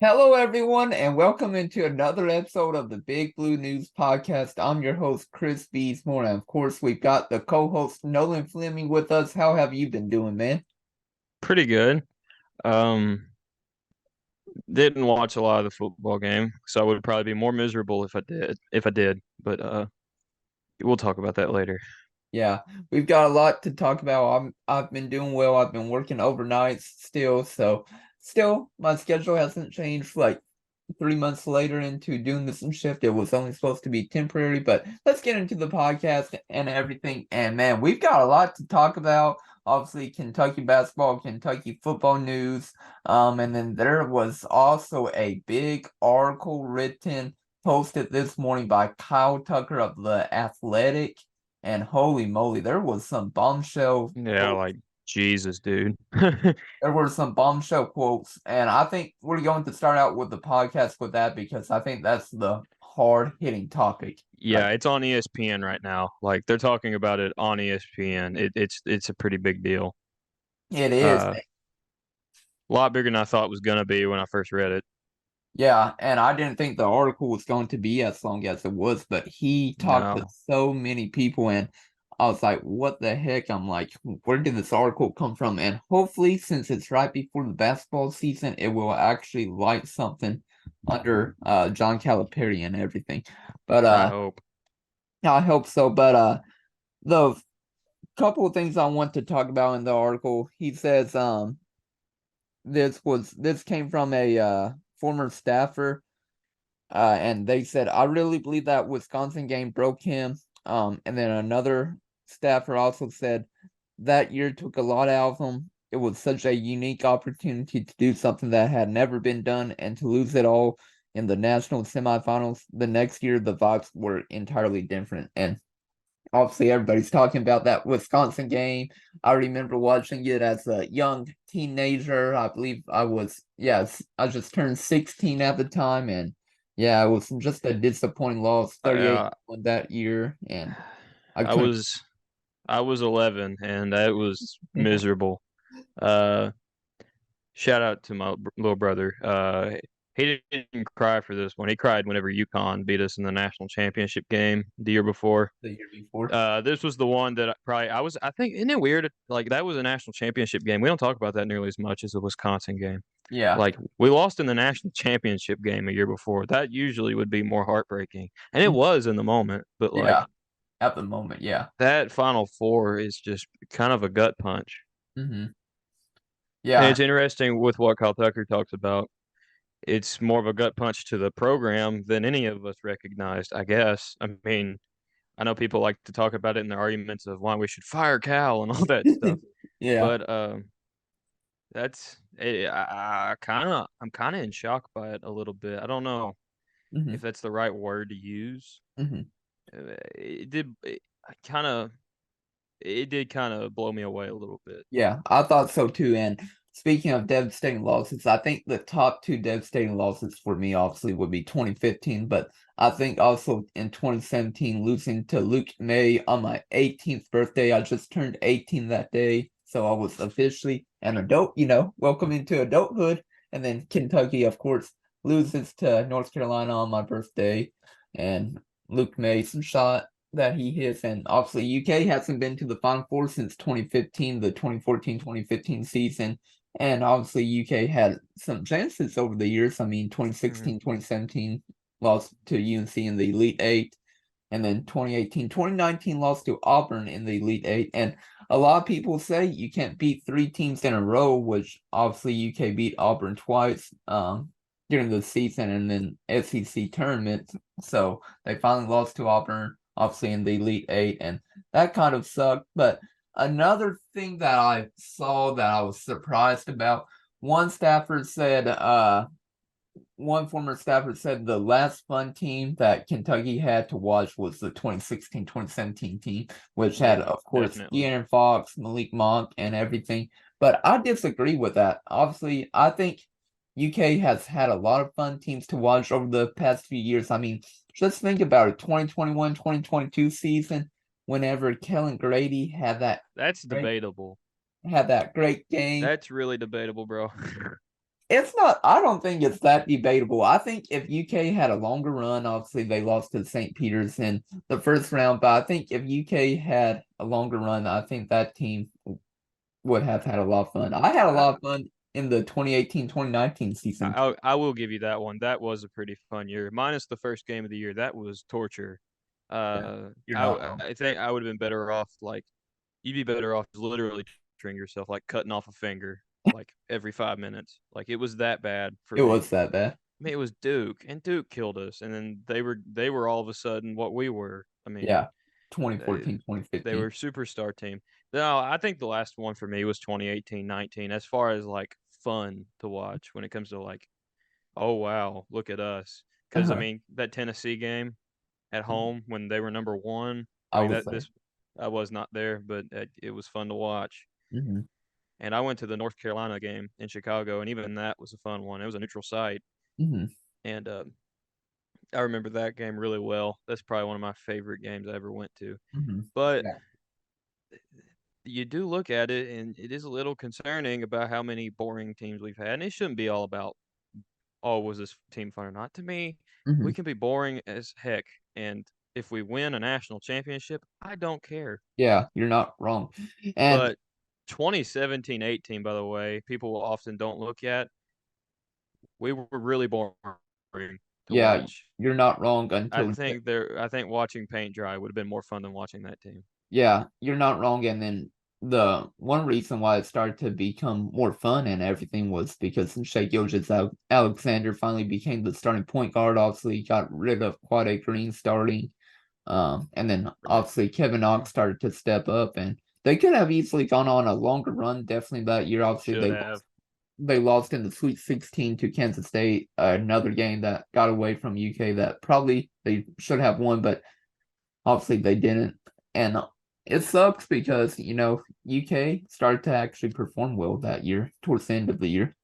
Hello, everyone, and welcome into another episode of the Big Blue News Podcast. I'm your host, Chris Beasmore, and of course, we've got the co-host Nolan Fleming with us. How have you been doing, man? Pretty good. Um, didn't watch a lot of the football game, so I would probably be more miserable if I did. But we'll talk about that later. Yeah, we've got a lot to talk about. I've been doing well. I've been working overnight still, so still my schedule hasn't changed. Like 3 months later into doing this shift, it was only supposed to be temporary. But let's get into the podcast and everything. And man, we've got a lot to talk about. Obviously, Kentucky basketball, Kentucky football news. And then there was also a big article written, posted this morning by Kyle Tucker of The Athletic. And holy moly, there was some bombshell Yeah, quotes. like Jesus, dude. There were some bombshell quotes, and I think we're going to start out with the podcast with that because I think that's the hard hitting topic. Yeah, Like it's on ESPN right now. Like they're talking about it on ESPN. It's a pretty big deal. it is. A lot bigger than I thought it was gonna be when I first read it. Yeah, and I didn't think the article was going to be as long as it was, but he talked to No. so many people, and I was like, what the heck? I'm like, where did this article come from? And hopefully, since it's right before the basketball season, it will actually light something under John Calipari and everything. But I hope. I hope so. But the couple of things I want to talk about in the article, he says this came from a former staffer, and they said, I really believe that Wisconsin game broke him. And then another staffer also said that year took a lot out of him. It was such a unique opportunity to do something that had never been done, and to lose it all in the national semifinals the next year, the vibes were entirely different. And obviously, everybody's talking about that Wisconsin game. I remember watching it as a young teenager. I believe I was, yes, I just turned 16 at the time. And yeah, it was just a disappointing loss, 38 Uh, that year. And I I couldn't. was I was 11 and that was miserable. Uh, Shout out to my little brother. He didn't cry for this one. He cried whenever UConn beat us in the national championship game the year before. The year before. This was the one that I think, isn't it weird? Like, that was a national championship game. We don't talk about that nearly as much as the Wisconsin game. Yeah. Like, we lost in the national championship game a year before. That usually would be more heartbreaking. And it Mhm. was in the moment, but Yeah. like, At the moment. Yeah. that Final Four is just kind of a gut punch. Hmm. And Yeah. it's interesting with what Kyle Tucker talks about. It's more of a gut punch to the program than any of us recognized, I guess. I mean, I know people like to talk about it in their arguments of why we should fire Cal and all that stuff, Yeah. but I'm kind of in shock by it a little bit. I don't know Hmm. if that's the right word to use. Hmm. It did it kind of it did kind of blow me away a little bit. Yeah, I thought so too. And speaking of devastating losses, I think the top two devastating losses for me obviously would be 2015, but I think also in 2017 losing to Luke May on my 18th birthday. I just turned 18 that day, so I was officially an adult, welcome into adulthood. And then Kentucky, of course, loses to North Carolina on my birthday, and Luke Mason shot that he hits. And obviously, UK hasn't been to the Final Four since 2015, the 2014-2015 season. And obviously, UK had some chances over the years. I mean, Mhm. 2016, 2017 lost to UNC in the Elite Eight. And then 2018, 2019 lost to Auburn in the Elite Eight. And a lot of people say you can't beat three teams in a row, which obviously UK beat Auburn twice during the season and then SEC tournament. So they finally lost to Auburn, obviously in the Elite Eight, and that kind of sucked. But another thing that I saw that I was surprised about, one staffer said, one former staffer said the last fun team that Kentucky had to watch was the 2016-2017 team, which had, Yeah, of course, definitely. De'Aaron Fox, Malik Monk, and everything. But I disagree with that. Obviously, I think UK has had a lot of fun teams to watch over the past few years. I mean, just think about it, 2021-2022 season, whenever Kellen Grady That's great debatable. had that great game. That's really debatable, bro. It's not. I don't think it's that debatable. I think if UK had a longer run, obviously they lost to St. Peter's in the first round. But I think if UK had a longer run, I think that team would have had a lot of fun. I had a I, lot of fun in the 2018-2019 season. I will give you that one. That was a pretty fun year, minus the first game of the year. That was torture. Yeah, you're not wrong. I think I would have been better off. Like you'd be better off literally torturing yourself, like cutting off a finger, like every 5 minutes. Like it was that bad for It me. was that bad. I mean, it was Duke, and Duke killed us, and then they were all of a sudden what we were. I mean, Yeah, they, 2014, they were 2015. a superstar team. No, I think the last one for me was 2018-19. As far as like fun to watch when it comes to like, oh wow, look at us. Because I Uh-huh. mean, that Tennessee game at home when they were number one. I I mean was that there. this I was not there, but it was fun to watch. Hmm. And I went to the North Carolina game in Chicago, and even that was a fun one. It was a neutral site, Hmm. and I remember that game really well. That's probably one of my favorite games I ever went to. Hmm. But Yeah. you do look at it, and it is a little concerning about how many boring teams we've had. And it shouldn't be all about, oh, was this team fun or not? To me, Hmm. we can be boring as heck, and if we win a national championship, I don't care. Yeah, you're not wrong. And But 2017-18, by the way, people often don't look at. We were really boring to yeah, watch. you're not wrong until I think watching paint dry would have been more fun than watching that team. yeah, you're not wrong. And then the one reason why it started to become more fun and everything was because Shea Alexander finally became the starting point guard. Obviously, got rid of Quade Green starting. And then Right. obviously Kevin Knox started to step up, and they could have easily gone on a longer run. Definitely that year. Obviously, Should have. they lost in the Sweet 16 to Kansas State. Another game that got away from UK that probably they should have won, but obviously they didn't. And it sucks because UK started to actually perform well that year towards the end of the year.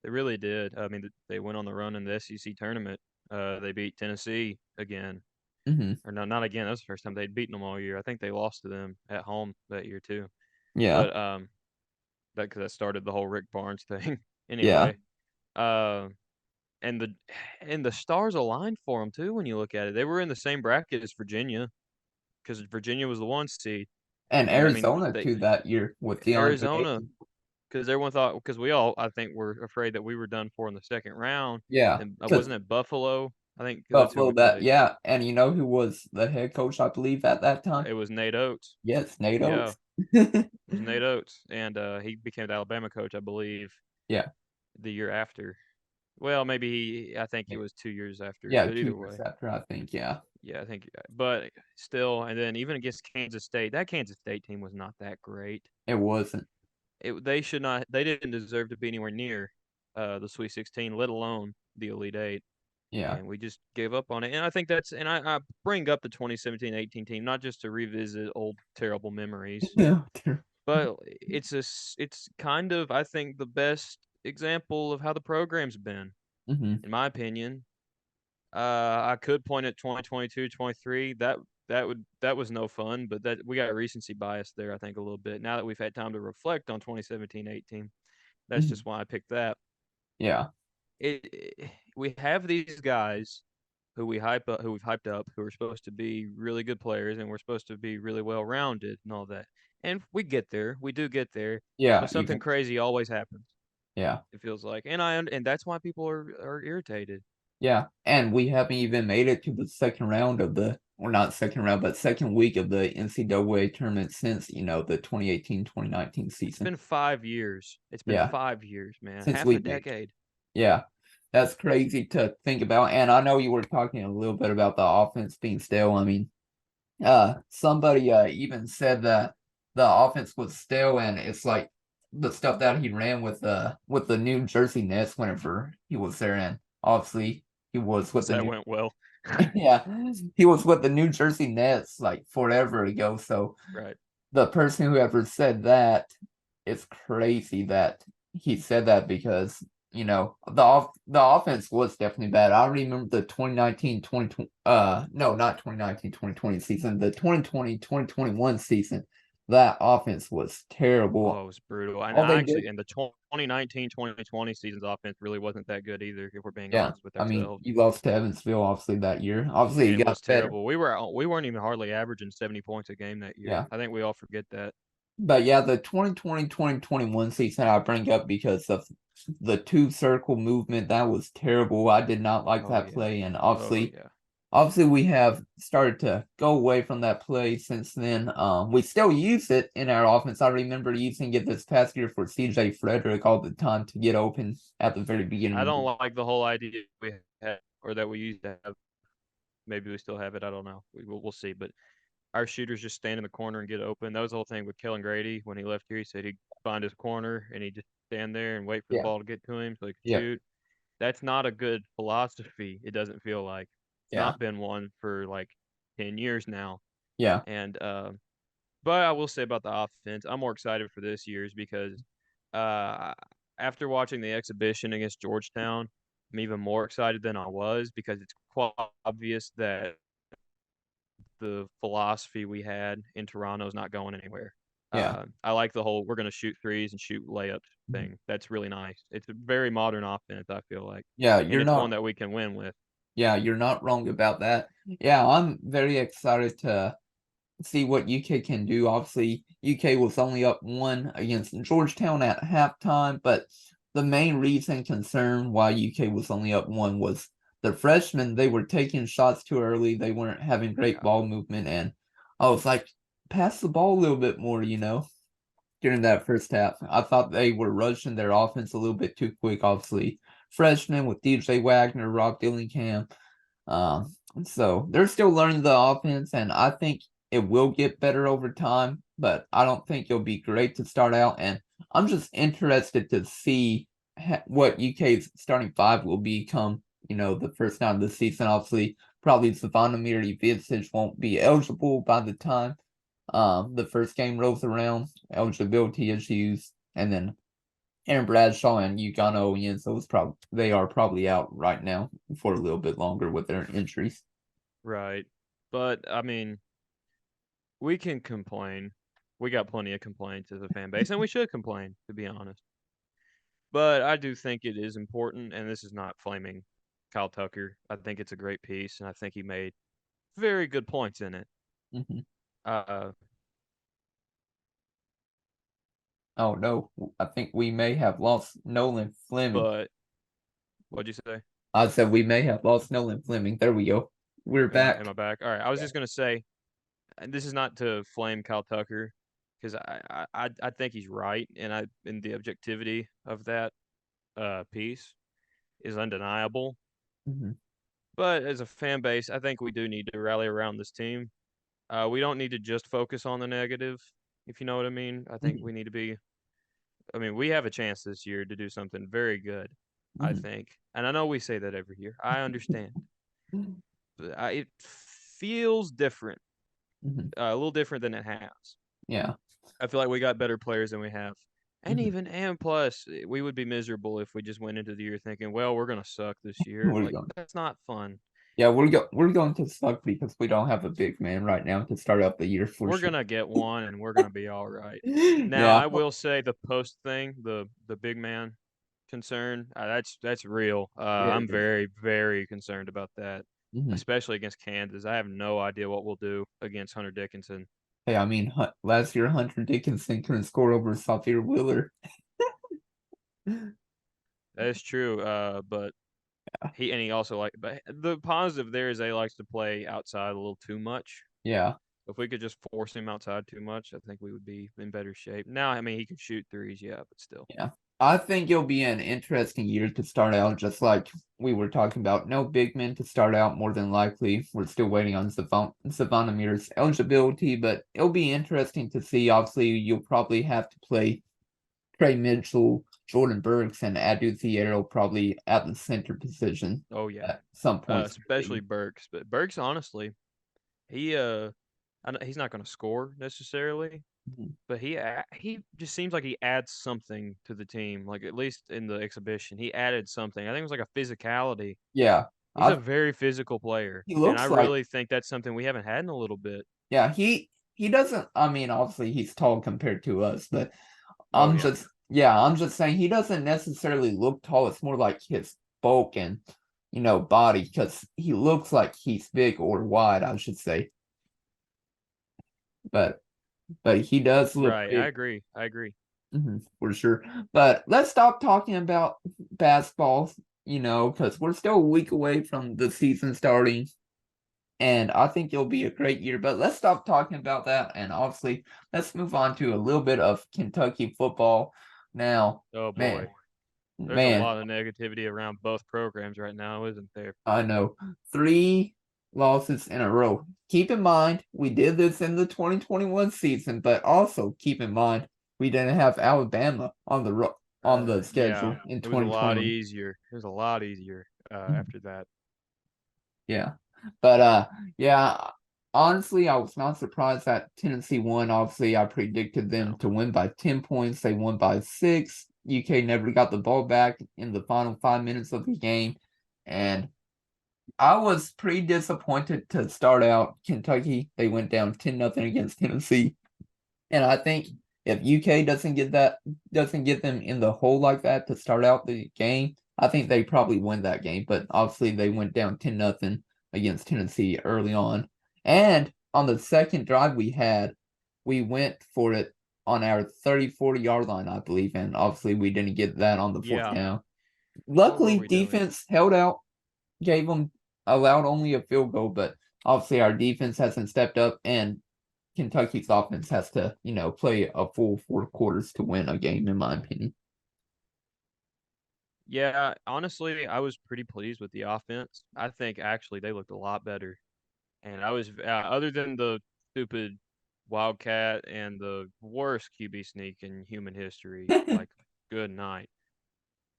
They really did. I mean, they went on the run in the SEC tournament. They beat Tennessee again, Hmm. or no, not again. That was the first time they'd beaten them all year. I think they lost to them at home that year too. Yeah, But that because that started the whole Rick Barnes thing. yeah, Anyway, uh, and the stars aligned for them too. When you look at it, they were in the same bracket as Virginia because Virginia was the one seed, and and I mean Arizona they too that year with DeAndre Arizona Ayton. because everyone thought because we all I think were afraid that we were done for in the second round, Yeah, and because wasn't it Buffalo? I think that's who Buffalo we that played. yeah, and you know who was the head coach I believe at that time? It was Nate Oates. Yes, Nate Yeah, Oates. it was Nate Oates, and he became the Alabama coach, I believe, Yeah, the year after. Well, maybe I think it was 2 years after, yeah, but two either years way, after I think. Yeah, yeah, I think. But still, and then even against Kansas State, that Kansas State team was not that great. it wasn't. They should not. They didn't deserve to be anywhere near the Sweet 16, let alone the Elite Eight. Yeah, And we just gave up on it. And I think that's. And I bring up the 2017-18 team not just to revisit old terrible memories, yeah, but it's kind of I think the best example of how the program's been, hmm, in my opinion. I could point at 2022, 23. That was no fun, but that we got recency bias there, I think, a little bit. Now that we've had time to reflect on 2017-18, that's hmm, just why I picked that. yeah, We have these guys who we've hyped up, who are supposed to be really good players, and we're supposed to be really well rounded and all that. And we get there, we do get there, yeah, but something crazy always happens. yeah, It feels like, and that's why people are irritated. yeah. And we haven't even made it to the second round of the, or not second round, but second week of the NCAA tournament since the 2018-2019 It's season. been 5 years. It's been Yeah, 5 years, man. since Half a we made. decade. Yeah, that's crazy to think about. And I know you were talking a little bit about the offense being stale. I mean, somebody even said that the offense was stale, and it's like the stuff that he ran with the New Jersey Nets whenever he was there, and obviously he was with Unless the that new went well. yeah, he was with the New Jersey Nets like forever ago. So Right. the person who ever said that, it's crazy that he said that because the offense was definitely bad. I remember the 2019-2020 no, not 2019-2020 season, the 2020-2021 season. that offense was Oh, terrible. it was brutal. And All they actually, did, in the 2019-2020 season's offense really wasn't that good either, if we're being yeah. honest with I mean, ourselves. you lost to Evansville obviously that year. Obviously, And you it was got better. terrible. We weren't even hardly averaging 70 points a game that year. Yeah. I think we all forget that. But yeah, the 2020-2021 season I bring up because of the two circle movement, that was terrible. I did not like Oh that yeah. play. And Oh yeah. obviously we have started to go away from that play since then. We still use it in our offense. I remember using it this past year for CJ Frederick all the time to get open at the very I beginning. don't like the whole idea we had or that we used to have. Maybe we still have it. I don't know. We'll see. But our shooters just stand in the corner and get open. That was the whole thing with Kellen Grady when he left here. He said he'd find his corner and he'd just stand there and wait for the Yeah, ball to get to him so he could yeah, shoot. That's not a good philosophy. It doesn't feel like it's yeah, not been one for like 10 years now. yeah. And but I will say about the offense, I'm more excited for this year's because uh, after watching the exhibition against Georgetown, I'm even more excited than I was because it's quite obvious that the philosophy we had in Toronto is not going anywhere. Yeah. I like the whole we're going to shoot threes and shoot layups Mhm. thing. That's really nice. It's a very modern offense, I feel like, Yeah, and you're it's one not that we can win with. yeah, you're not wrong about that. Yeah, I'm very excited to see what UK can do. Obviously, UK was only up one against Georgetown at halftime, but the main reason concern why UK was only up one was the freshmen. They were taking shots too early. They weren't having great Yeah, ball movement, and I was like, pass the ball a little bit more, during that first half. I thought they were rushing their offense a little bit too quick. Obviously, freshmen with DJ Wagner, Rob Dillingham. So they're still learning the offense, and I think it will get better over time, but I don't think it'll be great to start out. And I'm just interested to see what UK's starting five will become, the first time of the season. Obviously, probably Zvonimir Ivic won't be eligible by the time the first game rolls around, eligibility issues, and then Aaron Bradshaw and Ugano Yenso they are probably out right now for a little bit longer with their injuries. right. But I mean, we can complain. We got plenty of complaints as a fan base, and we should complain, to be honest. But I do think it is important, and this is not flaming Kyle Tucker. I think it's a great piece, and I think he made very good points in it. Mhm. Uh, Oh no, I think we may have lost Nolan Fleming. but what'd you say? I said we may have lost Nolan Fleming. There we go. We're Am back. I back? All right. I was Yeah. just gonna say, and this is not to flame Kyle Tucker, because I think he's right, and the objectivity of that piece is undeniable. Mhm. But as a fan base, I think we do need to rally around this team. We don't need to just focus on the negative, if you know what I mean. I think Mhm. we need to be. I mean, we have a chance this year to do something very good. I Mhm. think, and I know we say that every year. I understand, but it feels different, Mhm. a little different than it has. Yeah. I feel like we got better players than we have. Mhm. And plus, we would be miserable if we just went into the year thinking, well, we're gonna suck this year. We're Like going. that's not fun. Yeah, we're going to suck because we don't have a big man right now to start out the year for We're sure. gonna get one and we're gonna be all right. Now, Yeah. I will say the post thing, the big man concern, that's real. Yeah, it I'm is. very concerned about that, Mhm. especially against Kansas. I have no idea what we'll do against Hunter Dickinson. Hey, I mean, last year Hunter Dickinson couldn't score over Xavier Wheeler. That is true. But he also but the positive there is that he likes to play outside a little too much. Yeah, If we could just force him outside too much, I think we would be in better shape. Now, I mean, he can shoot threes, yeah, but still. yeah. I think it'll be an interesting year to start out, just like we were talking about. No big men to start out, more than likely. We're still waiting on Savonimir's eligibility, but it'll be interesting to see. Obviously, you'll probably have to play Trey Mitchell, Jordan Burks, and Adu Thiero probably at the center position Oh yeah, at some points. especially Burks. But Burks, honestly, he I know he's not going to score necessarily, Mhm. but he just seems like he adds something to the team. Like at least in the exhibition, he added something. I think it was like a physicality. Yeah, He's a I very physical player, he and I looks like really think that's something we haven't had in a little bit. yeah he he doesn't. I mean, obviously he's tall compared to us, but Oh I'm yeah. just I'm just saying he doesn't necessarily look tall. It's more like his bulk and body because he looks like he's big or wide, I should say. But he does look Right. I big. agree. I agree. For sure. But let's stop talking about basketball, because we're still a week away from the season starting. And I think it'll be a great year. But let's stop talking about that. And obviously, let's move on to a little bit of Kentucky football. Now, Oh man, boy. There's a man, lot of negativity around both programs right now, isn't there? I know 3 losses in a row. Keep in mind, we did this in the 2021 season, but also keep in mind we didn't have Alabama on the Yeah. schedule in It was a lot 2021. easier. It was a lot easier after that. Yeah. But yeah, honestly, I was not surprised that Tennessee won. Obviously, I predicted them No. to win by 10 points. They won by 6. UK never got the ball back in the final 5 minutes of the game. And I was pretty disappointed to start out Kentucky. They went down 10-0 against Tennessee. And I think if UK doesn't get them in the hole like that to start out the game, I think they probably win that game. But obviously they went down 10-0 against Tennessee early on. And on the second drive we went for it on our 30-40 yard line, I believe. And obviously we didn't get that on the fourth Yeah. down. What were Luckily, we doing? defense held out, gave them allowed only a field goal, but obviously our defense hasn't stepped up, and Kentucky's offense has to, play a full 4 quarters to win a game, in my opinion. Yeah, honestly, I was pretty pleased with the offense. I think actually they looked a lot better. And I was other than the stupid Wildcat and the worst QB sneak in human history, like good night.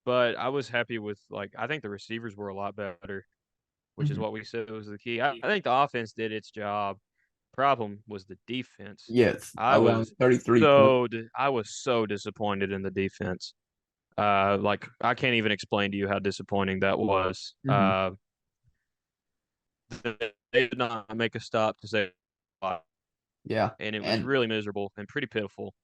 But I was happy with I think the receivers were a lot better, which is Mhm. what we said was the key. I think the offense did its job. Problem was the defense. Yes, allowing 33 points. I was so disappointed in the defense. Like I can't even explain to you how disappointing that was. Mhm. They did not make a stop to say, Yeah, and it was and really miserable and pretty pitiful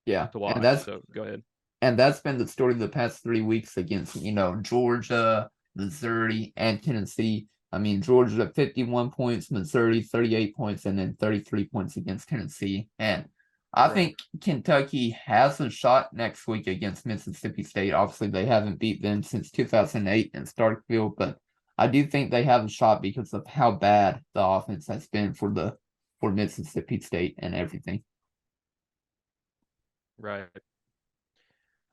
yeah, to and watch. that's So go ahead. and that's been the story of the past 3 weeks against, Georgia, Missouri, and Tennessee. I mean, Georgia at 51 points, Missouri 38 points, and then 33 points against Tennessee. And I Right. think Kentucky has a shot next week against Mississippi State. Obviously, they haven't beat them since 2008 in Starkville, but I do think they have a shot because of how bad the offense has been for Mississippi State and everything. Right.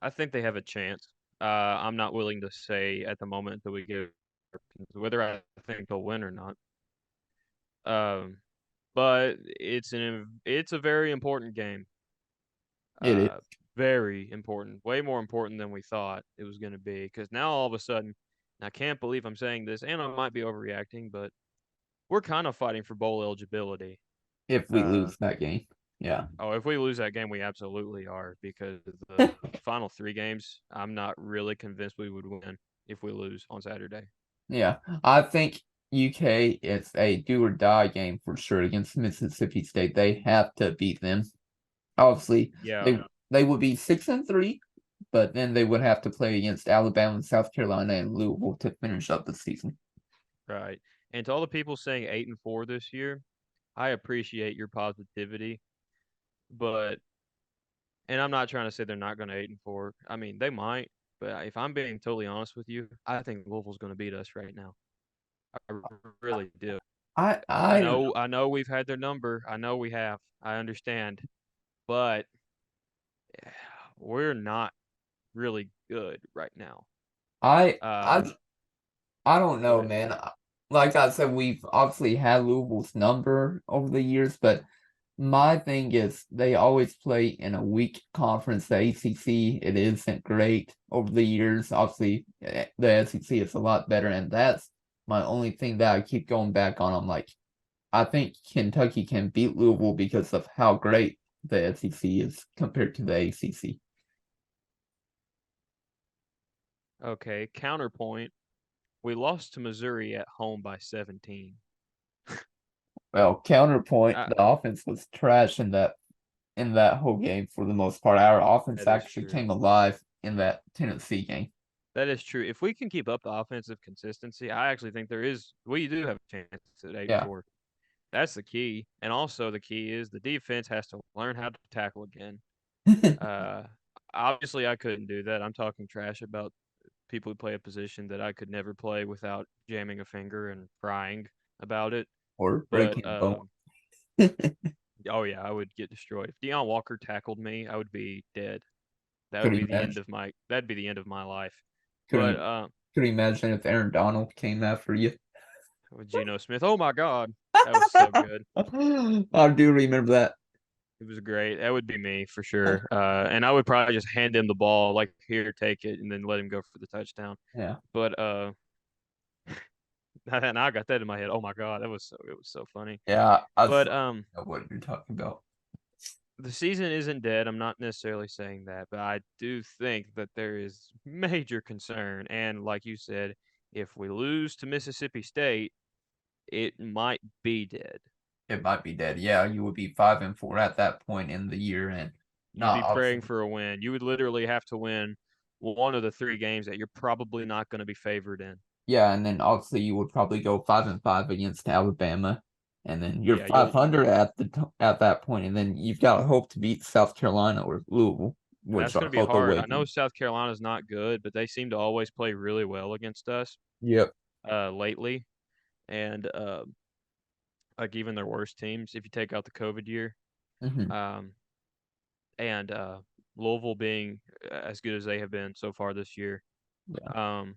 I think they have a chance. I'm not willing to say at the moment until we get whether I think they'll win or not. Um, but it's a very important game. It is. Uh, very important, way more important than we thought it was going to be. Because now all of a sudden, and I can't believe I'm saying this, and I might be overreacting, but we're kind of fighting for bowl eligibility. If we Uh, lose that game. Yeah. oh, if we lose that game, we absolutely are because the final 3 games, I'm not really convinced we would win if we lose on Saturday. Yeah, I think UK is a do or die game for sure against Mississippi State. They have to beat them. Obviously, Yeah, they would be 6-3, but then they would have to play against Alabama, South Carolina, and Louisville to finish up the season. right. And to all the people saying 8-4 this year, I appreciate your positivity, but and I'm not trying to say they're not going to 8-4. I mean, they might, but if I'm being totally honest with you, I think Louisville's going to beat us right now. I really do. I don't know. I know we've had their number. I know we have. I understand, but we're not really good right now. I Uh, I I don't go know, ahead. man. Like I said, we've obviously had Louisville's number over the years, but my thing is they always play in a weak conference. The ACC, it isn't great over the years. Obviously, the SEC is a lot better, and that's my only thing that I keep going back on. I'm like, I think Kentucky can beat Louisville because of how great the SEC is compared to the ACC. Okay, counterpoint. We lost to Missouri at home by 17. Well, counterpoint, I, the offense was trash in that whole game for the most part. Our offense that is actually true. came alive in that Tennessee game. That is true. If we can keep up the offensive consistency, I actually think we do have a chance at 8-4. That's the key. And also the key is the defense has to learn how to tackle again. Yeah. Uh, Obviously I couldn't do that. I'm talking trash about people who play a position that I could never play without jamming a finger and crying about it. Or But breaking a bone. oh yeah, I would get destroyed. If Deion Walker tackled me, I would be dead. That would Could be you the end imagine? of my that'd be the end of my life. Could But you could you imagine if Aaron Donald came after you? with Geno Smith, oh my God, that was so good. I do remember that. It was great. That would be me for sure. And I would probably just hand him the ball, like, here, take it, and then let him go for the touchdown. Yeah. But and I got that in my head. Oh my God, it was so funny. Yeah, I But know what you're talking about. the season isn't dead. I'm not necessarily saying that, but I do think that there is major concern. And like you said, if we lose to Mississippi State, it might be dead. It might be dead. Yeah, you would be 5-4 at that point in the year, and You'd not be praying obviously. for a win. You would literally have to win one of the three games that you're probably not going to be favored in. Yeah, and then obviously you would probably go 5-5 against Alabama, and then you're Yeah, you'll 500 at that point, and then you've got to hope to beat South Carolina or Louisville, which That's going are to be both hard. away I know games. South Carolina's not good, but they seem to always play really well against us Yep. lately. And like even their worst teams, if you take out the COVID year, Hmm. um, and Louisville being as good as they have been so far this year, Yeah. um,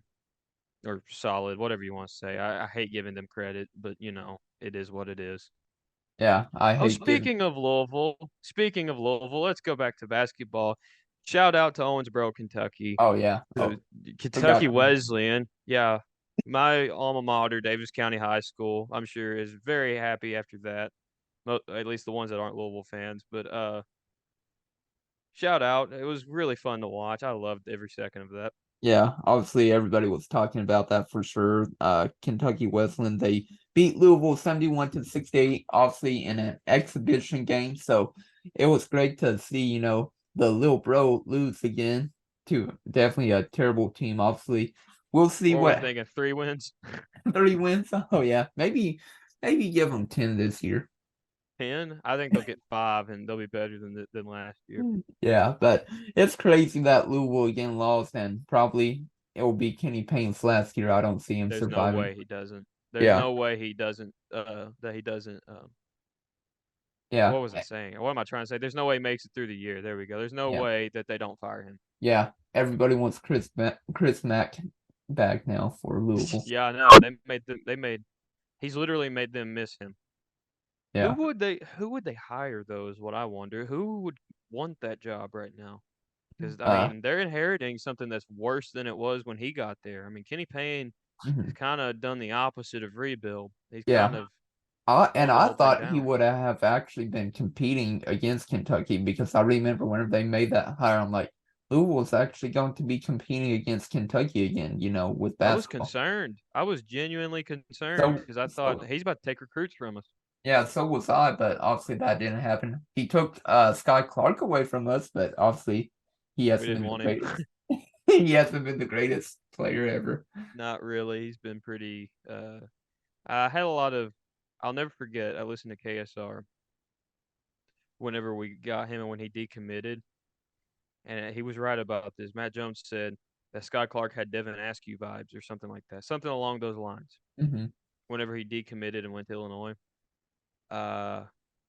or solid, whatever you want to say. I hate giving them credit, but it is what it is. Yeah. I Oh, hate giving. speaking of Louisville, let's go back to basketball. Shout out to Owensboro, Kentucky. Oh yeah. The Oh, Kentucky forgot to mention. Wesleyan, yeah, my alma mater, Davis County High School, I'm sure is very happy after that. At least the ones that aren't Louisville fans. But shout out, it was really fun to watch. I loved every second of that. Yeah, obviously everybody was talking about that for sure. Kentucky Wesleyan, they beat Louisville 71-68, obviously in an exhibition game. So it was great to see, the little bro lose again to definitely a terrible team. Obviously, we'll see What are we what thinking? 3 wins, 3 wins. Oh yeah, maybe give them 10 this year. 10. I think they'll get 5, and they'll be better than last year. Yeah, but it's crazy that Louisville again lost, and probably it will be Kenny Payne's last year. I don't see him There's no surviving. way he doesn't. There's Yeah, no way he doesn't. That he doesn't. yeah, What was I saying? What am I trying to say? There's no way he makes it through the year. There we go. There's no yeah, way that they don't fire him. yeah. Everybody wants Chris Mack back now for Louisville. Yeah, I know. They made them. They made. He's literally made them miss him. Yeah. Who would they hire though is what I wonder. Who would want that job right now? Because I Uh. mean, they're inheriting something that's worse than it was when he got there. I mean, Kenny Payne has Mhm. kind of done the opposite of rebuild. He's kind Yeah. of And torn the I whole thing thought he down. would have actually been competing against Kentucky because I remember whenever they made that hire, I'm like, Louisville's actually going to be competing against Kentucky again, with I was basketball. concerned. I was genuinely concerned So, because I thought so he's about to take recruits from us. yeah, so was I, but obviously that didn't happen. He took Sky Clark away from us, but obviously he We hasn't didn't been the want him. greatest. He hasn't been the greatest player ever. Not really. He's been pretty. I had a lot of. I'll never forget. I listened to KSR whenever we got him and when he decommitted, and he was right about this. Matt Jones said that Sky Clark had Devin Askew vibes or something like that, something along those lines. Hmm. Whenever he decommitted and went to Illinois, uh,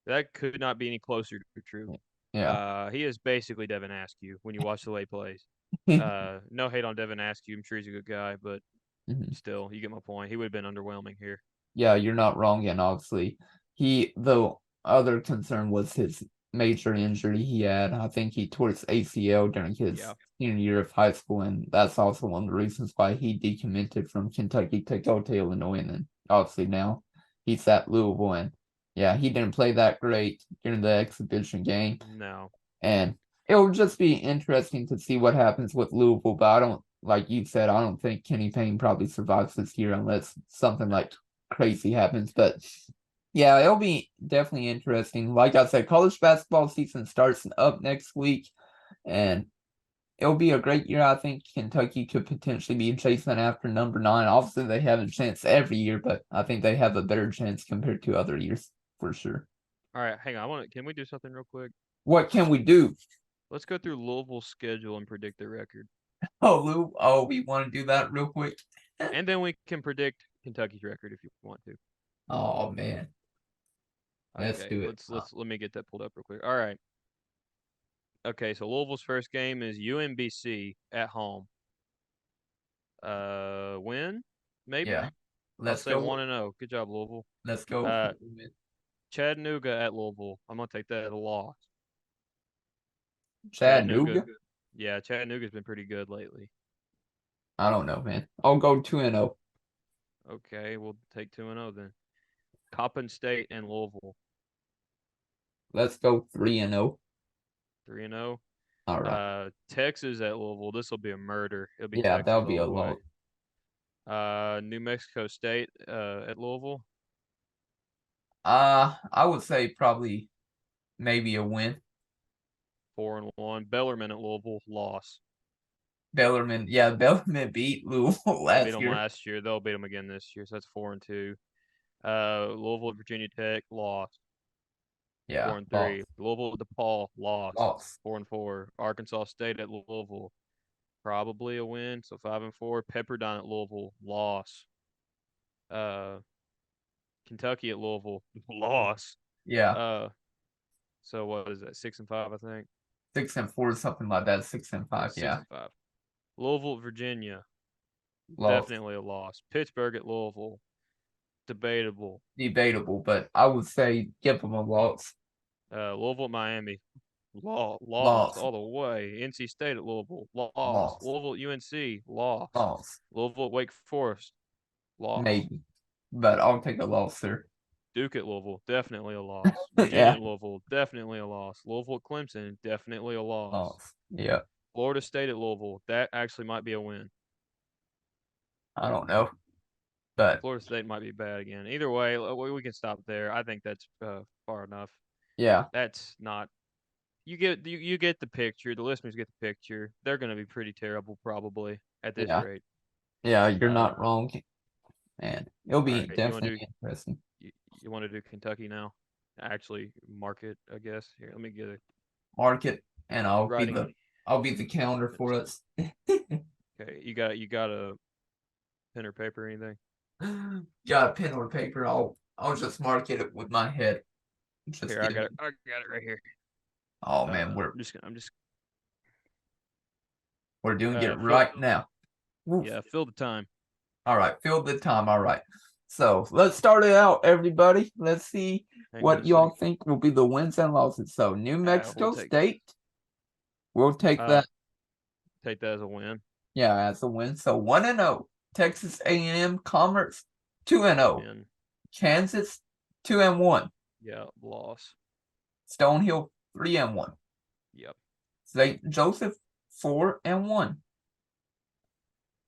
that could not be any closer to true. Yeah. He is basically Devin Askew when you watch the way he plays. No hate on Devin Askew. I'm sure he's a good guy, but Mhm. still, you get my point. He would have been underwhelming here. Yeah, you're not wrong, and obviously the other concern was his major injury he had. I think he tore his ACL during his Yeah. senior year of high school, and that's also one of the reasons why he decommitted from Kentucky to go to Illinois, and then obviously now he's at Louisville, and yeah, he didn't play that great during the exhibition game, No. and it'll just be interesting to see what happens with Louisville, but I don't, like you said, I don't think Kenny Payne probably survives this year unless something No. like crazy happens. But Yeah, it'll be definitely interesting. Like I said, college basketball season starts up next week, and it'll be a great year. I think Kentucky could potentially be chasing after number 9. Obviously, they have a chance every year, but I think they have a better chance compared to other years for sure. All right, hang on. Can we do something real quick? What can we do? Let's go through Louisville's schedule and predict their record. Oh, Lou. Oh, we want to do that real quick. And then we can predict Kentucky's record if you want to. Oh man, let's Okay, do it. let me get that pulled up real quick. All right. Okay, so Louisville's first game is UMBC at home. Win? Maybe? Yeah, I'll let's say go. 1-0. Good job, Louisville. Let's go. Uh, Chattanooga at Louisville. I'm gonna take that as a loss. Chattanooga. Yeah, Chattanooga's been pretty good lately. I don't know, man. I'll go 2-0. Okay, we'll take 2-0 then. Coppin State and Louisville. Let's go 3-0. 3-0. All right. Texas at Louisville. This will be a murder. It'll be Yeah, that'll Texas be a all the way. lot. New Mexico State at Louisville. I would say probably maybe a win. 4-1. Bellarmine at Louisville. Loss. Bellarmine, yeah, Bellarmine beat Louisville They beat last them year. last year. They'll beat them again this year. So that's 4-2. Louisville at Virginia Tech. Loss. Yeah, 4-3. Louisville at DePaul. Loss. loss. 4-4. Arkansas State at Louisville. Probably a win. So 5-4. Pepperdine at Louisville. Loss. Uh, Kentucky at Louisville. Loss. Yeah, So what is that? 6-5, I think. 6-4, something like that. 6-5. Six Yeah, and five. Louisville, Virginia. loss. Definitely a loss. Pittsburgh at Louisville. Debatable. Debatable, but I would say give them a loss. Louisville, Miami. Lost Loss. all the way. NC State at Louisville. Lost. Loss. Louisville, UNC. Lost. Loss. Louisville, Wake Forest. Loss. Maybe, but I'll take a loss there. Duke at Louisville. Definitely a loss. Virginia Yeah, at Louisville. Definitely a loss. Louisville at Clemson. Definitely a loss. loss. Yeah, Florida State at Louisville. That actually might be a win. I don't know, but Florida State might be bad again. Either way, we can stop there. I think that's far enough. yeah, That's not. You get the picture. The listeners get the picture. They're going to be pretty terrible probably at this yeah, rate. yeah. You're Uh, not wrong, and it'll all be right, definitely interesting. you want to do Kentucky now? Actually, mark it. I guess here. Let me get a Mark it, and writing. I'll be the counter for us. Okay, you got a pen or paper or anything? Got a pen or paper? I'll just mark it with my head. Just Here, I give got me. it. I got it right here. Oh man, I'm just we're doing it fill. right now. Woof. Yeah, fill the time. All right, fill the time. All right. So let's start it out, everybody. Let's see Hang on what a y'all second. think will be the wins and losses. So New Mexico State, we'll take that. Take that as a win. Yeah, as a win. So 1-0. Texas A&M Commerce 2-0. Win. Kansas 2-1. Yeah, loss. Stonehill 3-1. Yep. St. Joseph 4-1.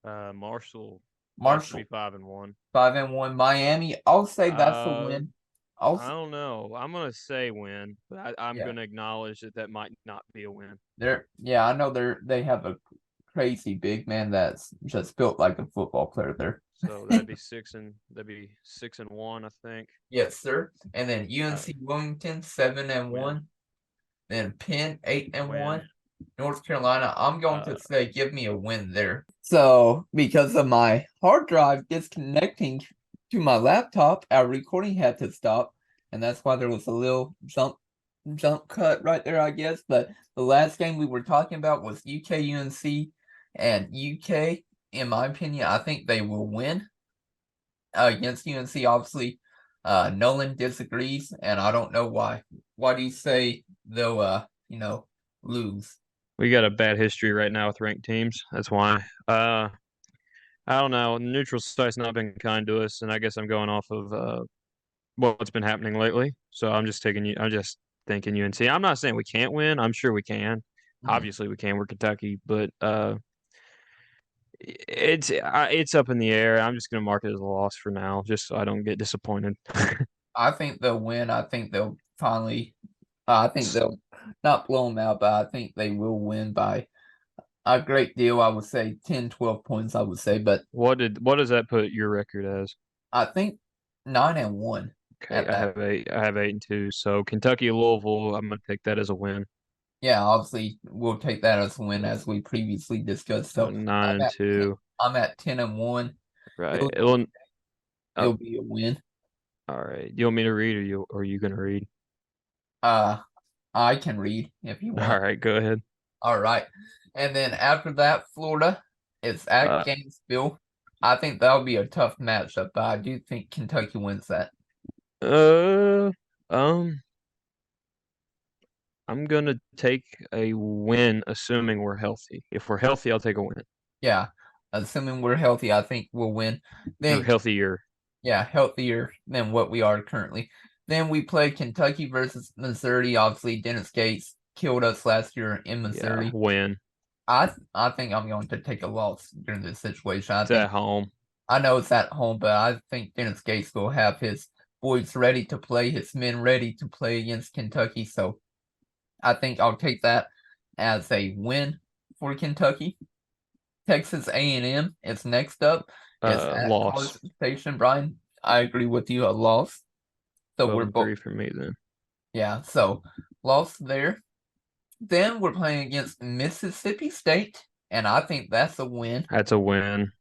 Marshall Marshall be 5-1. 5-1. Miami, I'll say that's a win. I don't know. I'm gonna say win, but I'm Yeah. gonna acknowledge that might not be a win. I know they have a crazy big man that's just built like a football player there. So that'd be 6-1, I think. Yes, sir. And then UNC Wilmington 7-1. Win. Then Penn 8-1. Win. North Carolina, I'm going to say give me a win there. So because of my hard drive disconnecting to my laptop, our recording had to stop, and that's why there was a little jump cut right there, I guess. But the last game we were talking about was UK UNC, and UK, in my opinion, I think they will win against UNC. Obviously, Nolan disagrees, and I don't know why. Why do you say they'll lose? We got a bad history right now with ranked teams. That's why. I don't know. Neutral site's not been kind to us, and I guess I'm going off of what's been happening lately. So I'm just thinking UNC. I'm not saying we can't win. I'm sure we can. Obviously we can. We're Kentucky, but it's up in the air. I'm just gonna mark it as a loss for now, just so I don't get disappointed. I think they'll win. I think they'll finally. I think they'll not blow them out, but I think they will win by a great deal. I would say 10, 12 points. I would say, but What does that put your record as? I think 9-1 Okay, at that. I have 8-2. So Kentucky Louisville, I'm gonna take that as a win. Yeah, obviously we'll take that as a win as we previously discussed. So So nine I'm and at 10, two. I'm at 10-1. Right. It'll Oh, it'll be a win. all right. You want me to read, or are you gonna read? Uh, I can read if you All want. right, go ahead. All right, and then after that, Florida is at Uh, Gainesville. I think that'll be a tough matchup, but I do think Kentucky wins that. uh, um, I'm gonna take a win, assuming we're healthy. If we're healthy, I'll take a win. Yeah, assuming we're healthy, I think we'll win. Or Then, healthier. yeah, healthier than what we are currently. Then we play Kentucky versus Missouri. Obviously, Dennis Gates killed us last year in Yeah, Missouri. win. I think I'm going to take a loss during this situation. It's at home. I know it's at home, but I think Dennis Gates will have his boys ready to play, his men ready to play against Kentucky. So I think I'll take that as a win for Kentucky. Texas A&M is next up. It's at College Loss. Station, Brian. I agree with you. A loss. So 12 we're and both, 3 for me then. yeah. So loss there. Then we're playing against Mississippi State, and I think that's a win. That's a win.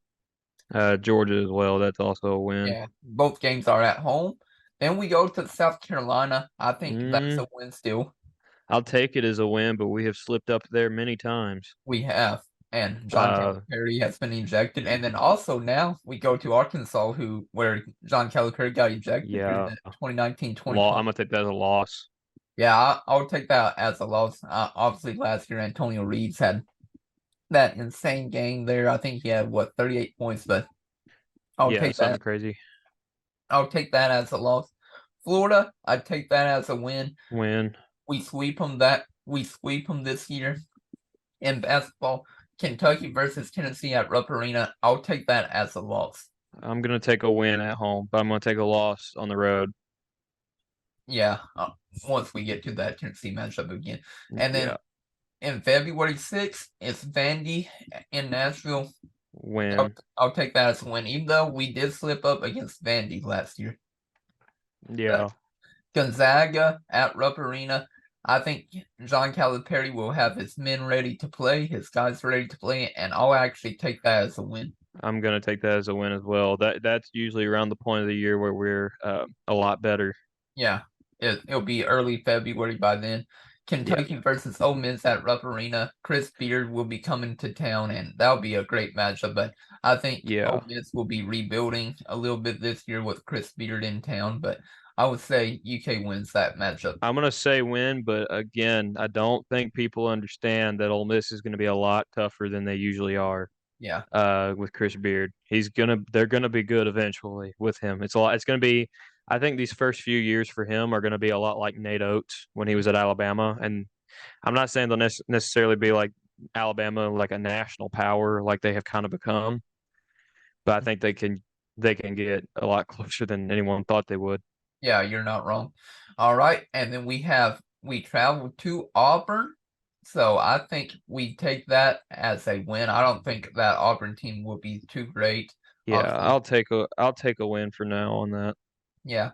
Georgia as well. That's also a win. Yeah, both games are at home. Then we go to South Carolina. I think that's Mm, a win still. I'll take it as a win, but we have slipped up there many times. We have. And John Uh, Calipari has been ejected. And then also now we go to Arkansas, where John Calipari got ejected during yeah, the 2019 I'm 2020. gonna take that as a loss. Yeah, I'll take that as a loss. Obviously, last year Antonio Reeves had that insane game there. I think he had what 38 points, but I'll Yeah, take something that. crazy. I'll take that as a loss. Florida, I'd take that as a win. Win. We sweep them this year in basketball. Kentucky versus Tennessee at Rupp Arena. I'll take that as a loss. I'm gonna take a win at home, but I'm gonna take a loss on the road. Yeah, once we get to that Tennessee matchup again. And Yeah, then in February 6th, it's Vandy in Nashville. I'll, win. I'll take that as a win, even though we did slip up against Vandy last year. Yeah, But Gonzaga at Rupp Arena. I think John Calipari will have his men ready to play, his guys ready to play, and I'll actually take that as a win. I'm gonna take that as a win as well. That's usually around the point of the year where we're a lot better. Yeah, it'll be early February by then. Yeah, Kentucky versus Ole Miss at Rupp Arena. Chris Beard will be coming to town, and that'll be a great matchup. But I think yeah. Ole Miss will be rebuilding a little bit this year with Chris Beard in town. But I would say UK wins that matchup. I'm gonna say win, but again, I don't think people understand that Ole Miss is gonna be a lot tougher than they usually are. Yeah, With Chris Beard, they're gonna be good eventually with him. It's a lot. It's gonna be. I think these first few years for him are gonna be a lot like Nate Oates when he was at Alabama, and I'm not saying they'll necessarily be like Alabama, like a national power, like they have kind of become, but I think they can get a lot closer than anyone thought they would. yeah, you're not wrong. All right, and then we travel to Auburn. So I think we take that as a win. I don't think that Auburn team will be too great. Yeah, Obviously, I'll take a win for now on that. yeah.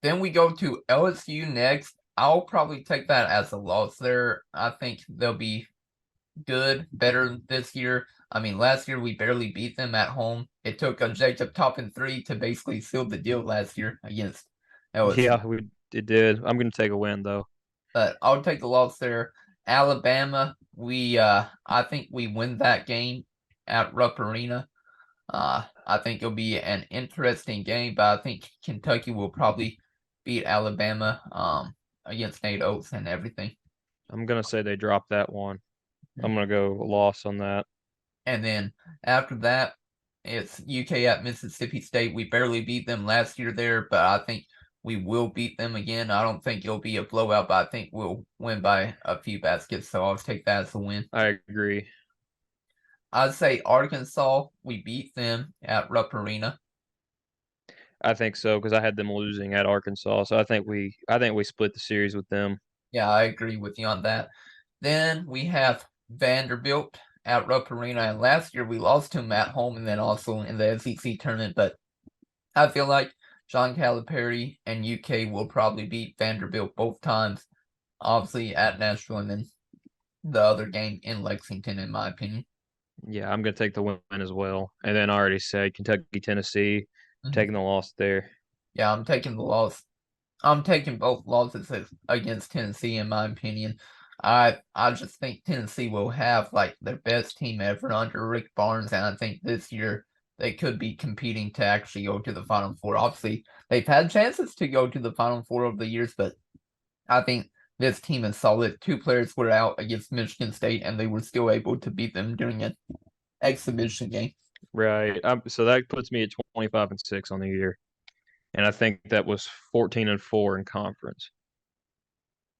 Then we go to LSU next. I'll probably take that as a loss there. I think they'll be good, better this year. I mean, last year we barely beat them at home. It took a Jacob Toppin three to basically seal the deal last year against LSU. Yeah, we it did. I'm gonna take a win though. But I'll take the loss there. Alabama, I think we win that game at Rupp Arena. I think it'll be an interesting game, but I think Kentucky will probably beat Alabama against Nate Oates and everything. I'm gonna say they dropped that one. I'm gonna go loss on that. And then after that, it's UK at Mississippi State. We barely beat them last year there, but I think we will beat them again. I don't think it'll be a blowout, but I think we'll win by a few baskets. So I'll take that as a win. I agree. I'd say Arkansas, we beat them at Rupp Arena. I think so because I had them losing at Arkansas, so I think we split the series with them. Yeah, I agree with you on that. Then we have Vanderbilt at Rupp Arena, and last year we lost to them at home and then also in the SEC tournament. But I feel like John Calipari and UK will probably beat Vanderbilt both times, obviously at Nashville and then the other game in Lexington, in my opinion. Yeah, I'm gonna take the win as well, and then I already said Kentucky, Tennessee, Mhm. taking the loss there. Yeah, I'm taking the loss. I'm taking both losses against Tennessee, in my opinion. I just think Tennessee will have like their best team ever under Rick Barnes, and I think this year they could be competing to actually go to the Final Four. Obviously, they've had chances to go to the Final Four over the years, but I think this team is solid. Two players were out against Michigan State, and they were still able to beat them during an exhibition game. Right. So that puts me at 25-6 on the year, and I think that was 14-4 in conference.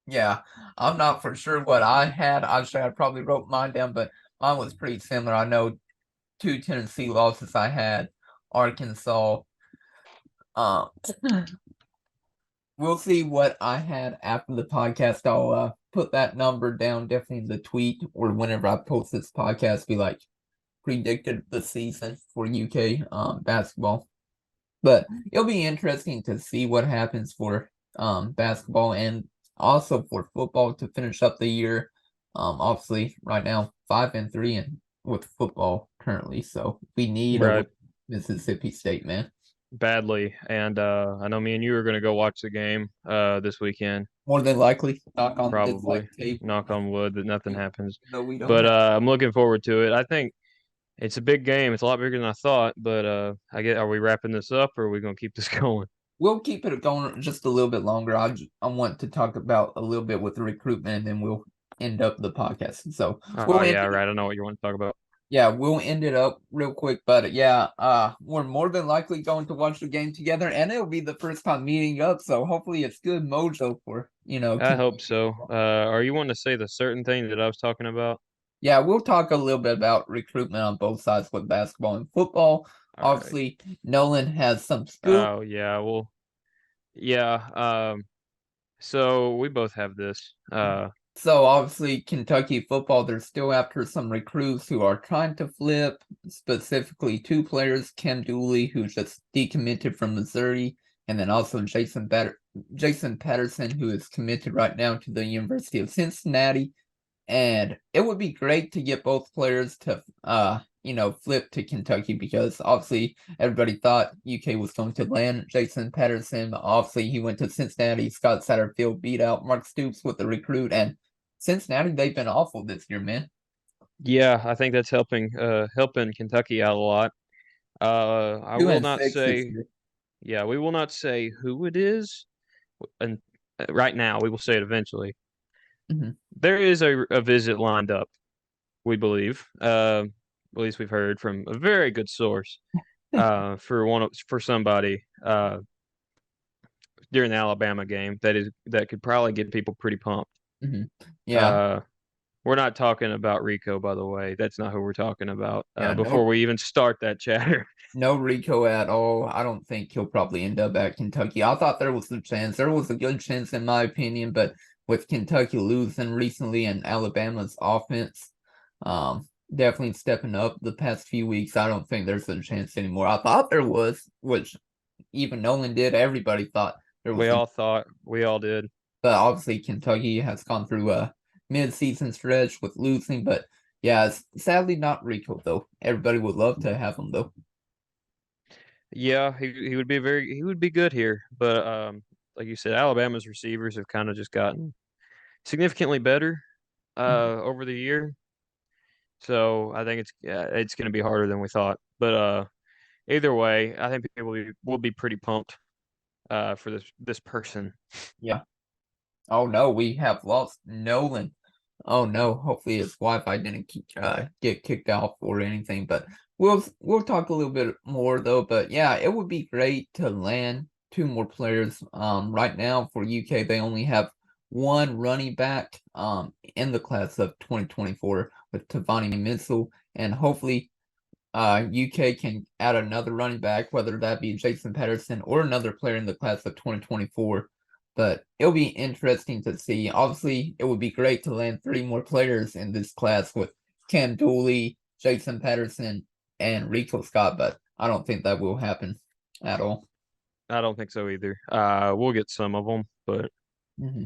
Yeah, I'm not for sure what I had. I probably wrote mine down, but mine was pretty similar. I know two Tennessee losses I had. Arkansas. Um, we'll see what I had after the podcast. I'll put that number down definitely in the tweet or whenever I post this podcast. Be like predicted the season for UK basketball. But it'll be interesting to see what happens for basketball and also for football to finish up the year. Obviously, right now 5-3 and with football currently, so we need a Right. Mississippi State, man. Badly, and I know me and you are gonna go watch the game this weekend. More than likely, knock on this like Probably. tape. Knock on wood that nothing happens. No, we don't But have. I'm looking forward to it. I think it's a big game. It's a lot bigger than I thought. But I get. Are we wrapping this up, or are we gonna keep this going? We'll keep it going just a little bit longer. I want to talk about a little bit with the recruitment, and then we'll end up the podcast. So Oh we'll end yeah, it. right. I know what you want to talk about. Yeah, we'll end it up real quick, but yeah, we're more than likely going to watch the game together, and it'll be the first time meeting up, so hopefully it's good mojo for I hope Kentucky so. football. Are you wanting to say the certain thing that I was talking about? Yeah, we'll talk a little bit about recruitment on both sides with basketball and football. All right. Obviously, Nolan has some scoop. Oh yeah. Well, yeah. So we both have this. So obviously, Kentucky football, they're still after some recruits who are trying to flip, specifically two players, Cam Dooley, who just decommitted from Missouri, and then also Jason Patterson, who is committed right now to the University of Cincinnati. And it would be great to get both players to flip to Kentucky because obviously everybody thought UK was going to land Jason Patterson. Obviously he went to Cincinnati. Scott Satterfield beat out Mark Stoops with the recruit, and Cincinnati, they've been awful this year, man. Yeah, I think that's helping Kentucky out a lot. I Two will and not six this say. year. Yeah, we will not say who it is, and right now we will say it eventually. Mhm. There is a visit lined up, we believe. At least we've heard from a very good source. For somebody during the Alabama game that could probably get people pretty pumped. Mhm. Yeah, Uh, we're not talking about Rico, by the way. That's not who we're talking about. yeah, Before no, we even start that chatter. no Rico at all. I don't think he'll probably end up at Kentucky. I thought there was a chance. There was a good chance, in my opinion, but with Kentucky losing recently and Alabama's offense, definitely stepping up the past few weeks, I don't think there's a chance anymore. I thought there was, which even Nolan did. Everybody thought there was, We all did. but obviously Kentucky has gone through a mid-season stretch with losing. But yeah, it's sadly not Rico though. Everybody would love to have him though. Yeah, he would be good here, but like you said, Alabama's receivers have kind of just gotten significantly better over the year. So I think it's going to be harder than we thought. But either way, I think people will be pretty pumped for this person. Yeah. Oh no, we have lost Nolan. Oh no, hopefully his Wi-Fi didn't get kicked off or anything. But we'll talk a little bit more though. But yeah, it would be great to land two more players. Right now for UK, they only have one running back in the class of 2024 with Tavani Mitchell, and hopefully UK can add another running back, whether that be Jason Patterson or another player in the class of 2024. But it'll be interesting to see. Obviously, it would be great to land 3 more players in this class with Cam Dooley, Jason Patterson, and Rico Scott, but I don't think that will happen at all. I don't think so either. We'll get some of them, but Mm-hmm.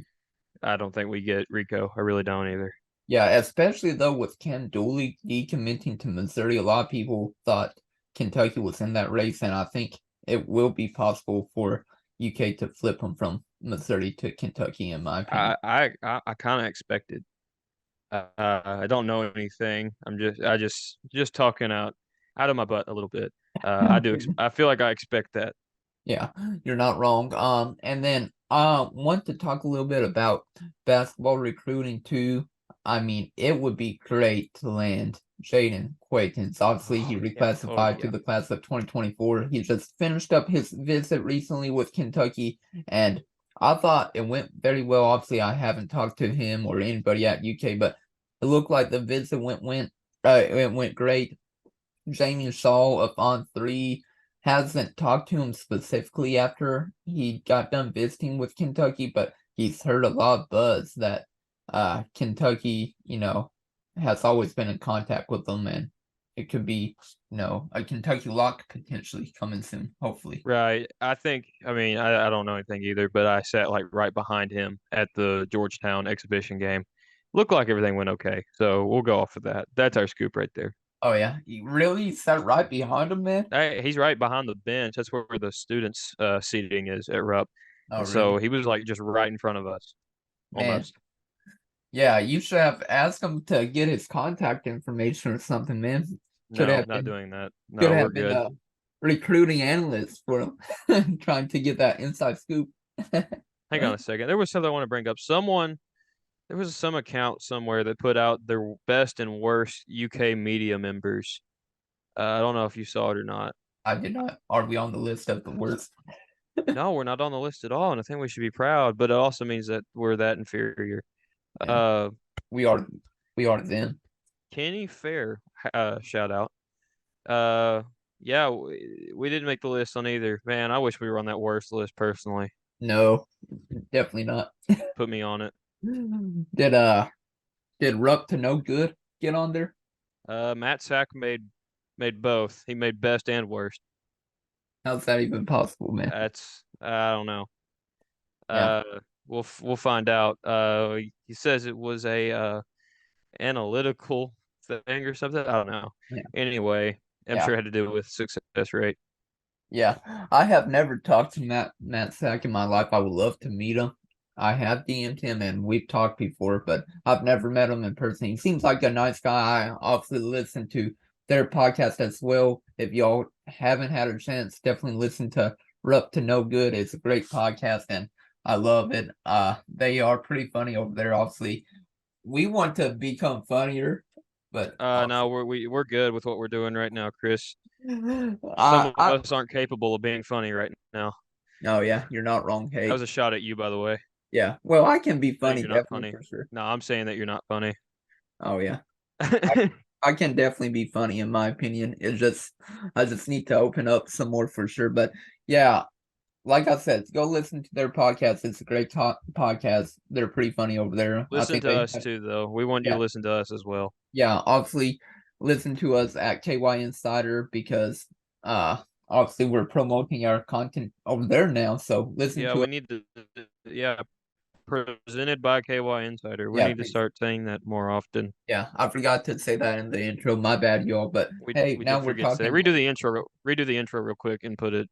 I don't think we get Rico. I really don't either. Yeah, especially though with Cam Dooley decommitting to Missouri, a lot of people thought Kentucky was in that race, and I think it will be possible for UK to flip him from Missouri to Kentucky, in my opinion. I kind of expected. I don't know anything. I just talking out of my butt a little bit. I feel like I expect that. Yeah, you're not wrong. And then want to talk a little bit about basketball recruiting too. I mean, it would be great to land Jaden Quaitons. Obviously, he Yeah. Oh reclassified to yeah. the class of 2024. He just finished up his visit recently with Kentucky, and I thought it went very well. Obviously, I haven't talked to him or anybody at UK, but it looked like the visit it went great. Jamie Shaw up on 3 hasn't talked to him specifically after he got done visiting with Kentucky, but he's heard a lot of buzz that Kentucky, has always been in contact with them, and it could be, a Kentucky lock potentially coming soon, hopefully. Right. I don't know anything either, but I sat like right behind him at the Georgetown exhibition game. Looked like everything went okay. So we'll go off of that. That's our scoop right there. Oh yeah, he really sat right behind him, man. Hey, he's right behind the bench. That's where the students' seating is at Rupp. Oh And really, so he was like just right in front of us, man. almost. Yeah, you should have asked him to get his contact information or something, man. Could No, have not been doing that. could No, we're have been good. a recruiting analyst for him, trying to get that inside scoop. Hang on a second. There was something I want to bring up. There was some account somewhere that put out their best and worst UK media members. I don't know if you saw it or not. I did not. Are we on the list of the worst? No, we're not on the list at all, and I think we should be proud, but it also means that we're that inferior. Yeah, Uh, we are. We are them. Kenny Fair, shout out. Uh, yeah, we didn't make the list on either. Man, I wish we were on that worst list personally. No, definitely not. Put me on it. Did did Rupp to no good get on there? Matt Sack made both. He made best and worst. How's that even possible, man? I don't know. Yeah, Uh, we'll find out. He says it was a analytical thing or something. I don't know. yeah, Anyway, I'm yeah. sure it had to do with success rate. Yeah, I have never talked to Matt Sack in my life. I would love to meet him. I have DM'd him and we've talked before, but I've never met him in person. He seems like a nice guy. I obviously listen to their podcast as well. If y'all haven't had a chance, definitely listen to Rup to No Good. It's a great podcast and I love it. They are pretty funny over there. Obviously, we want to become funnier, but No, we're good with what we're doing right now, Chris. Some I, of I, us aren't capable of being funny right now. no, yeah, you're not wrong. That Hey, was a shot at you, by the way. yeah. Well, I can be Saying funny, you're not definitely funny. for sure. No, I'm saying that you're not funny. Oh yeah. I I can definitely be funny in my opinion. I just need to open up some more for sure. But yeah, like I said, go listen to their podcast. It's a great podcast. They're pretty funny over there. I Listen think to they us too, though. We want you to yeah, listen to us as well. yeah, obviously listen to us at KY Insider because obviously we're promoting our content over there now. So listen Yeah, to we us. need to. Yeah, presented by KY Insider. We Yeah, need to start saying that more often. yeah, I forgot to say that in the intro. My bad, y'all. But hey, We now did we're forget to say. talking. Redo the intro real quick and put it.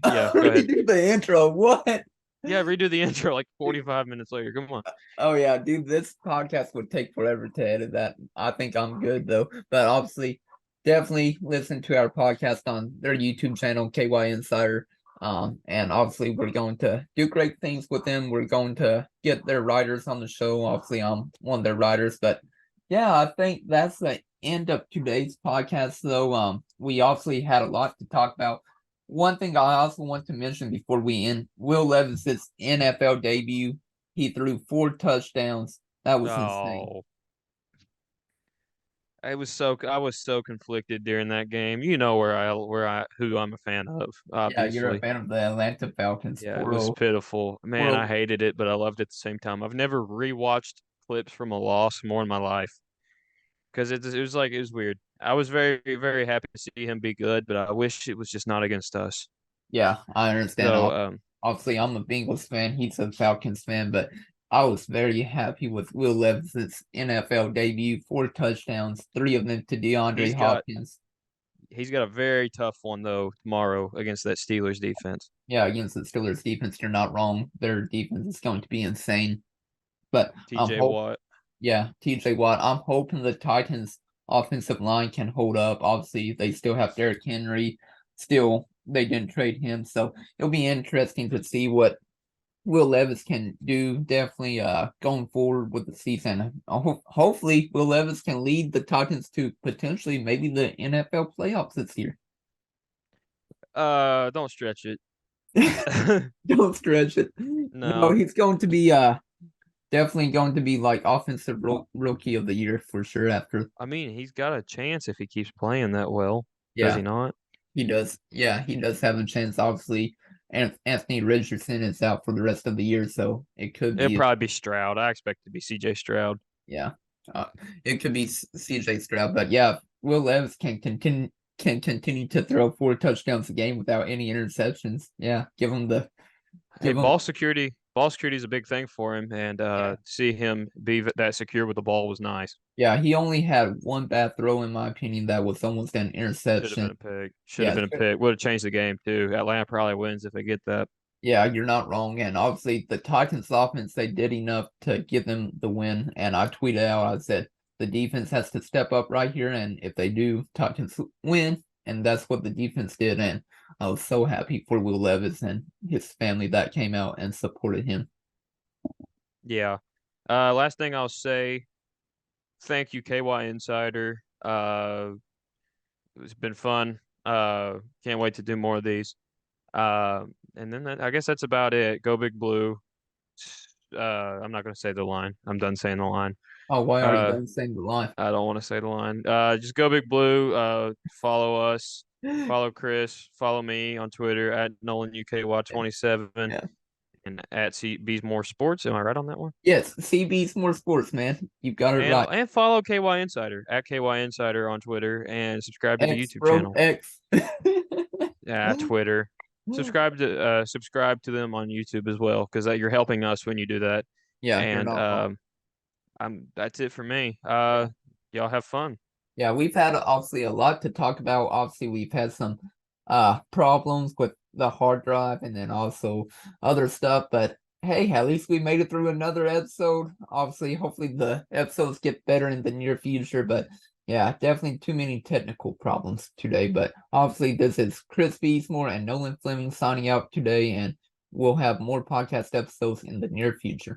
Yeah, go ahead. Redo the intro. What? Yeah, redo the intro like 45 minutes later. Come on. Oh yeah, dude, this podcast would take forever to edit that. I think I'm good though. But obviously, definitely listen to our podcast on their YouTube channel, KY Insider. And obviously we're going to do great things with them. We're going to get their writers on the show. Obviously, I'm one of their writers, but yeah, I think that's the end of today's podcast though. We obviously had a lot to talk about. One thing I also want to mention before we end, Will Levis's NFL debut. He threw 4 touchdowns. That was insane. Oh, I was so conflicted during that game. You know who I'm a fan of, Yeah, you're a obviously. fan of the Atlanta Falcons. Yeah, it Poor was old, pitiful. poor Man, I old. hated it, but I loved it at the same time. I've never rewatched clips from a loss more in my life because it was weird. I was very, very happy to see him be good, but I wish it was just not against us. Yeah, I understand. So, Obviously, I'm a Bengals fan. He's a Falcons fan, but I was very happy with Will Levis's NFL debut. 4 touchdowns, 3 of them to DeAndre he's got Hopkins. he's got a very tough one though tomorrow against that Steelers defense. Yeah, against the Steelers defense, you're not wrong. Their defense is going to be insane. But TJ Watt. yeah, TJ Watt. I'm hoping the Titans offensive line can hold up. Obviously, they still have Derrick Henry. Still, they didn't trade him, so it'll be interesting to see what Will Levis can do. Definitely, going forward with the season. Hopefully, Will Levis can lead the Titans to potentially maybe the NFL playoffs this year. Don't stretch it. Don't stretch it. No, No, he's going to be definitely going to be like offensive rookie of the year for sure. After I mean he's got a chance if he keeps playing that well. Does yeah, he not? he does. Yeah, he does have a chance. Obviously, and Anthony Richardson is out for the rest of the year, so it could It'll be probably be Stroud. I expect it to be CJ Stroud. yeah, uh, it could be CJ Stroud. But yeah, Will Levis can continue to throw 4 touchdowns a game without any interceptions. Yeah, Hey, give him ball security is a big thing for him, and yeah. see him be that secure with the ball was nice. Yeah, he only had one bad throw in my opinion that was almost an Should have been interception. a pick. Should have Yeah, been a pick. Would have changed the game too. Atlanta probably wins if they get that. yeah, you're not wrong. And obviously, the Titans' offense, they did enough to give them the win. And I tweeted out, I said, the defense has to step up right here. And if they do, Titans win. And that's what the defense did. And I was so happy for Will Levis and his family that came out and supported him. Yeah. Last thing I'll say, thank you, KY Insider. It's been fun. Can't wait to do more of these. And then I guess that's about it. Go Big Blue. I'm not gonna say the line. I'm done saying the line. Oh, why are you Uh, done saying the line? I don't want to say the line. Just go Big Blue. Follow us. Follow Chris. Follow me on Twitter at Nolan UKY27 Yeah. and at Beasmore Sports. Am I right on that one? Yes, CB's more sports, man. You got it right. And follow KY Insider at KY Insider on Twitter and subscribe to the X, YouTube bro, channel. X. Yeah, Twitter. Subscribe to them on YouTube as well because you're helping us when you do that. Yeah, you're And not wrong. I'm that's it for me. Yeah. Y'all have fun. Yeah, we've had obviously a lot to talk about. Obviously, we've had some problems with the hard drive and then also other stuff, but hey, at least we made it through another episode. Obviously, hopefully the episodes get better in the near future, but yeah, definitely too many technical problems today. But obviously, this is Chris Beasmore and Nolan Fleming signing out today, and we'll have more podcast episodes in the near future.